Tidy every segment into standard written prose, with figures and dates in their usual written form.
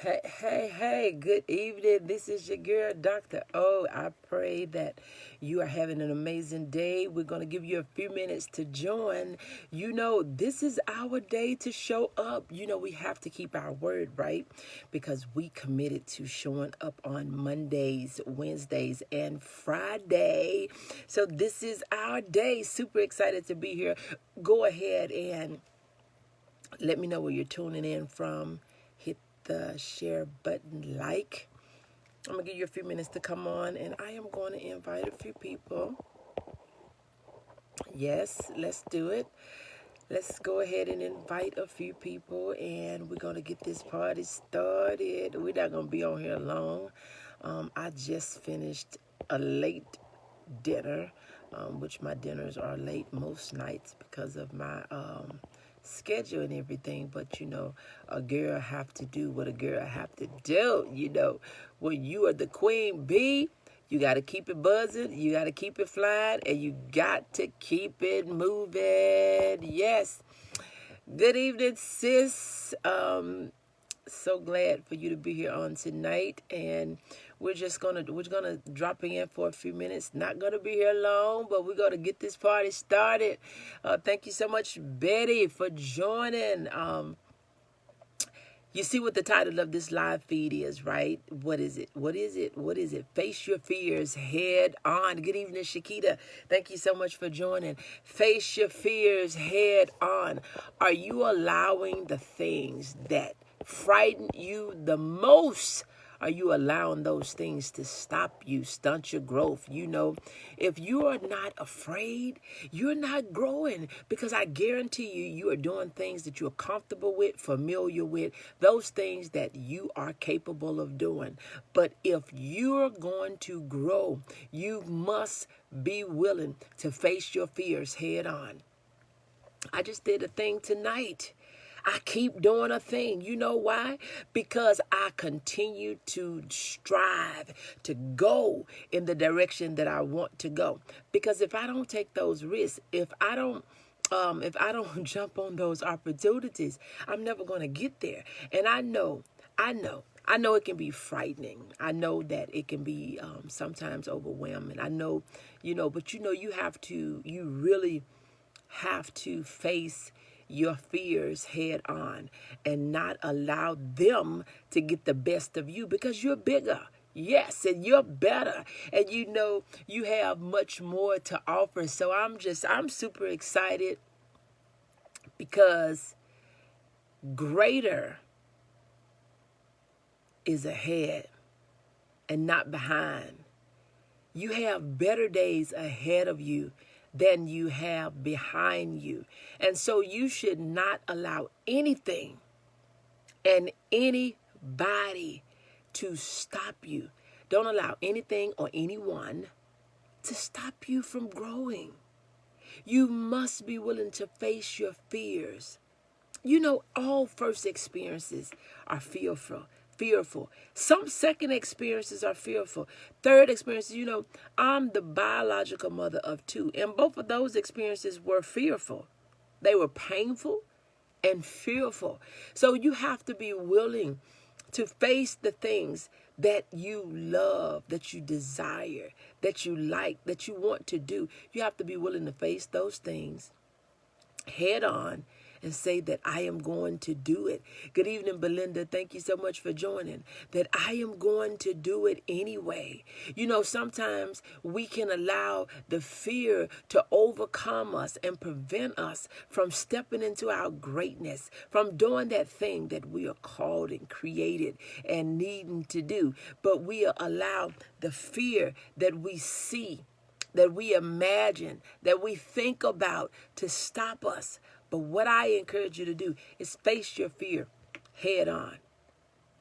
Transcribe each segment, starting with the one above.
Hey, good evening. This is your girl, Dr. O. I pray that you are having an amazing day. We're going to give you a few minutes to join. This is our day to show up. We have to keep our word, right? Because we committed to showing up on Mondays, Wednesdays, and Friday. So this is our day. Super excited to be here. Go ahead and let me know where you're tuning in from. Hit the share button, I'm going to give you a few minutes to come on, and I am going to invite a few people. Yes, let's do it. Let's go ahead and invite a few people, and we're going to get this party started. We're not going to be on here long. I just finished a late dinner, which my dinners are late most nights because of my schedule and everything. But a girl have to do what a girl have to do. When you are the queen bee, you got to keep it buzzing, you got to keep it flying, and you got to keep it moving. Yes. Good evening, sis. So glad for you to be here on tonight, and we're gonna drop in for a few minutes. Not gonna be here long, but we're gonna get this party started. Thank you so much, Betty, for joining. You see what the title of this live feed is, right? What is it? What is it? What is it? Face your fears head on. Good evening, Shakita. Thank you so much for joining. Face your fears head on. Are you allowing the things that frighten you the most? Are you allowing those things to stop you, stunt your growth? If you are not afraid, you're not growing, because I guarantee you are doing things that you're comfortable with, familiar with, those things that you are capable of doing. But if you're going to grow, you must be willing to face your fears head on. I just did a thing tonight. I keep doing a thing. You know why? Because I continue to strive to go in the direction that I want to go. Because if I don't take those risks, if I don't jump on those opportunities, I'm never going to get there. And I know it can be frightening. I know that it can be sometimes overwhelming. I know, but you really have to face your fears head on and not allow them to get the best of you, because you're bigger. Yes, and you're better, and you have much more to offer. So I'm super excited, because greater is ahead and not behind. You have better days ahead of you than you have behind you. And so you should not allow anything and anybody to stop you. Don't allow anything or anyone to stop you from growing. You must be willing to face your fears. All first experiences are fearful. Some second experiences are fearful. Third experiences, I'm the biological mother of two, and both of those experiences were fearful. They were painful and fearful. So you have to be willing to face the things that you love, that you desire, that you like, that you want to do. You have to be willing to face those things head on and say that I am going to do it. Good evening, Belinda. Thank you so much for joining. That I am going to do it anyway. Sometimes we can allow the fear to overcome us and prevent us from stepping into our greatness, from doing that thing that we are called and created and needing to do. But we allow the fear that we see, that we imagine, that we think about, to stop us. But what I encourage you to do is face your fear head on.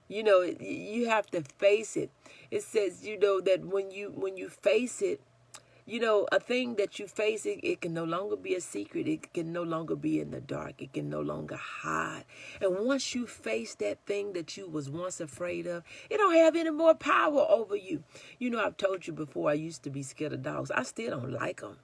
You have to face it. It says, that when you face it, a thing that you face, it can no longer be a secret. It can no longer be in the dark. It can no longer hide. And once you face that thing that you was once afraid of, it don't have any more power over you. I've told you before, I used to be scared of dogs. I still don't like them.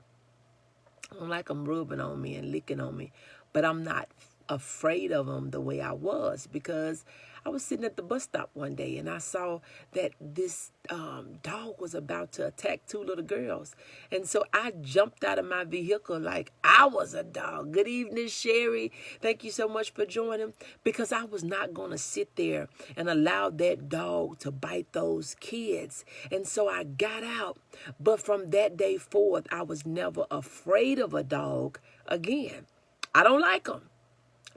I don't like them rubbing on me and licking on me. But I'm not afraid of them the way I was, because I was sitting at the bus stop one day and I saw that this dog was about to attack two little girls. And so I jumped out of my vehicle like I was a dog. Good evening, Sherry. Thank you so much for joining, because I was not going to sit there and allow that dog to bite those kids. And so I got out. But from that day forth, I was never afraid of a dog again. I don't like them.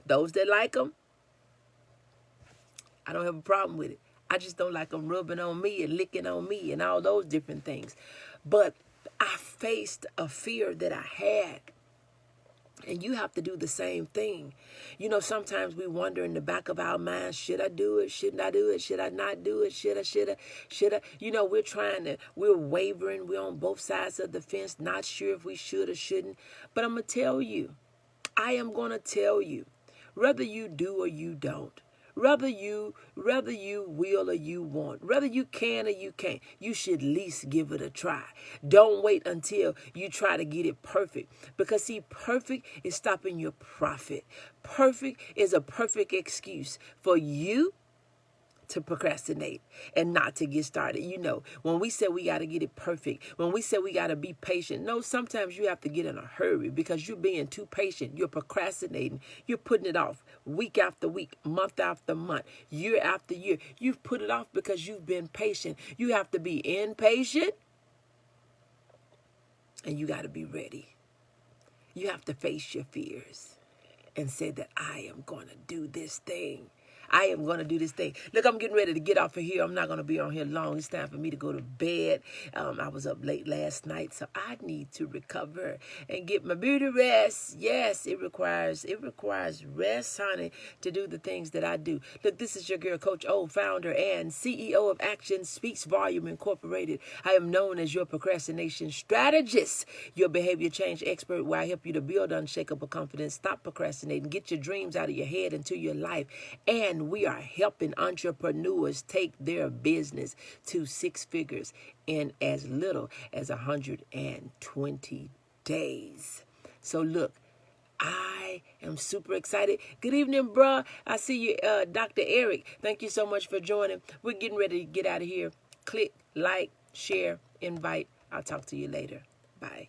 Those that like them, I don't have a problem with it. I just don't like them rubbing on me and licking on me and all those different things. But I faced a fear that I had. And you have to do the same thing. You know, sometimes we wonder in the back of our minds, should I do it? Shouldn't I do it? Should I not do it? Should I? You know, we're wavering. We're on both sides of the fence, not sure if we should or shouldn't. But I'm going to tell you, I am going to tell you, whether you do or you don't, whether you will or you won't, whether you can or you can't, you should at least give it a try. Don't wait until you try to get it perfect. Because see, perfect is stopping your profit. Perfect is a perfect excuse for you to procrastinate and not to get started. You know, when we say we got to get it perfect, when we say we got to be patient, no, sometimes you have to get in a hurry because you're being too patient. You're procrastinating. You're putting it off week after week, month after month, year after year. You've put it off because you've been patient. You have to be impatient, and you got to be ready. You have to face your fears and say that I am going to do this thing. I am going to do this thing. Look, I'm getting ready to get off of here. I'm not going to be on here long. It's time for me to go to bed. I was up late last night, so I need to recover and get my beauty rest. Yes, it requires rest, honey, to do the things that I do. Look, this is your girl, Coach O, founder and CEO of Action Speaks Volume Incorporated. I am known as your procrastination strategist, your behavior change expert, where I help you to build unshakable confidence, stop procrastinating, get your dreams out of your head into your life, and we are helping entrepreneurs take their business to 6 figures in as little as 120 days. So look, I am super excited. Good evening, bruh. I see you, Dr. Eric. Thank you so much for joining. We're getting ready to get out of here. Click, like, share, invite. I'll talk to you later. Bye.